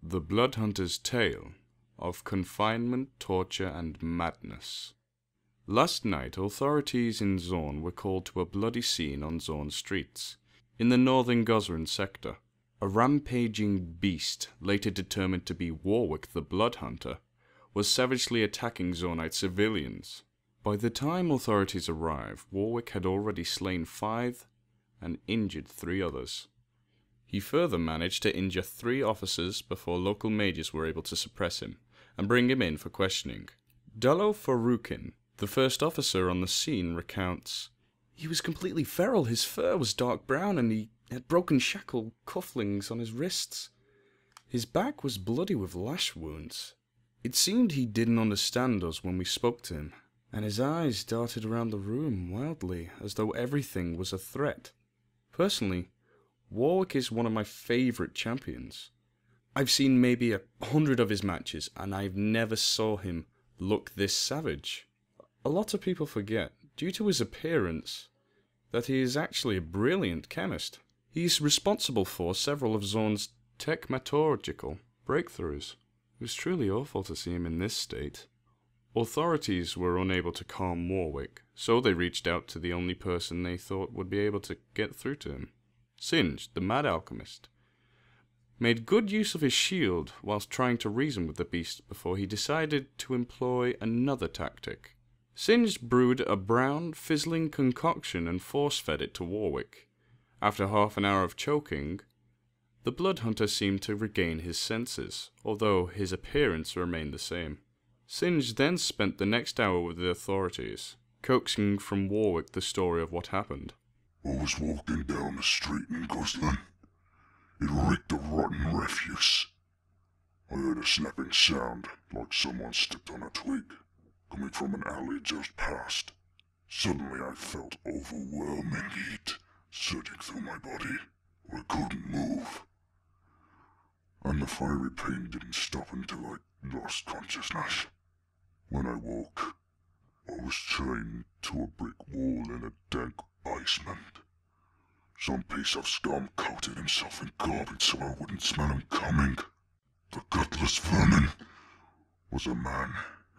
The Bloodhunter's Tale of Confinement, Torture, and Madness. Last night, authorities in Zorn were called to a bloody scene on Zorn streets. In the northern Gosrin sector, a rampaging beast, later determined to be Warwick the Bloodhunter, was savagely attacking Zornite civilians. By the time authorities arrived, Warwick had already slain 5 and injured 3 others. He further managed to injure 3 officers before local mages were able to suppress him and bring him in for questioning. Dullo Farukin, the first officer on the scene, recounts, "He was completely feral, his fur was dark brown and he had broken shackle cufflinks on his wrists. His back was bloody with lash wounds. It seemed he didn't understand us when we spoke to him, and his eyes darted around the room wildly as though everything was a threat. Personally, Warwick is one of my favourite champions. I've seen maybe 100 of his matches, and I've never saw him look this savage. A lot of people forget, due to his appearance, that he is actually a brilliant chemist. He's responsible for several of Zorn's technological breakthroughs. It was truly awful to see him in this state." Authorities were unable to calm Warwick, so they reached out to the only person they thought would be able to get through to him. Singe, the mad alchemist, made good use of his shield whilst trying to reason with the beast before he decided to employ another tactic. Singe brewed a brown, fizzling concoction and force-fed it to Warwick. After half an hour of choking, the Bloodhunter seemed to regain his senses, although his appearance remained the same. Singe then spent the next hour with the authorities, coaxing from Warwick the story of what happened. "I was walking down the street in Goslin. It reeked of rotten refuse. I heard a snapping sound, like someone stepped on a twig, coming from an alley just past. Suddenly I felt overwhelming heat surging through my body. I couldn't move. And the fiery pain didn't stop until I lost consciousness. When I woke, I was chained to a brick wall in a dank basement. Some piece of scum coated himself in garbage so I wouldn't smell him coming. The gutless vermin was a man,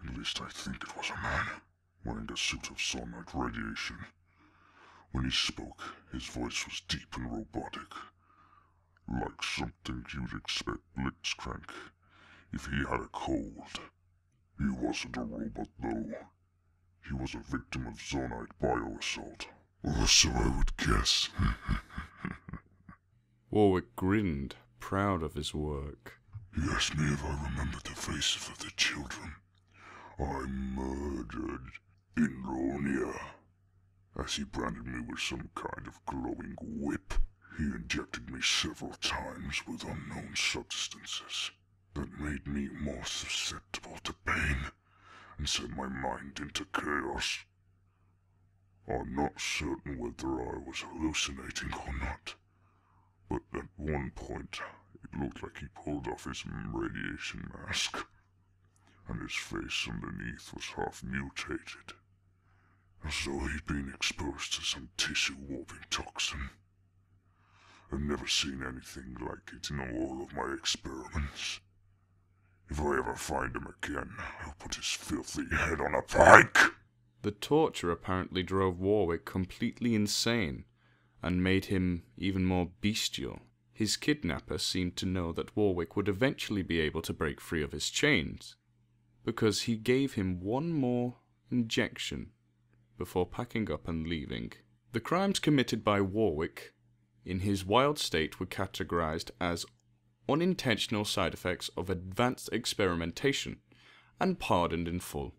at least I think it was a man, wearing a suit of sunlight radiation. When he spoke, his voice was deep and robotic, like something you'd expect Blitzcrank if he had a cold. He wasn't a robot though. He was a victim of zonite bioassault. Or so I would guess." Warwick grinned, proud of his work. He asked me if I remembered the faces of the children I murdered in Ronia. As he branded me with some kind of glowing whip, he injected me several times with unknown substances that made me more susceptible to pain and set my mind into chaos. I'm not certain whether I was hallucinating or not, but at one point it looked like he pulled off his radiation mask, and his face underneath was half mutated, as though he'd been exposed to some tissue-warping toxin. I've never seen anything like it in all of my experiments. If I ever find him again, I'll put his filthy head on a pike. The torture apparently drove Warwick completely insane and made him even more bestial. His kidnapper seemed to know that Warwick would eventually be able to break free of his chains, because he gave him one more injection before packing up and leaving. The crimes committed by Warwick in his wild state were categorized as unintentional side effects of advanced experimentation and pardoned in full.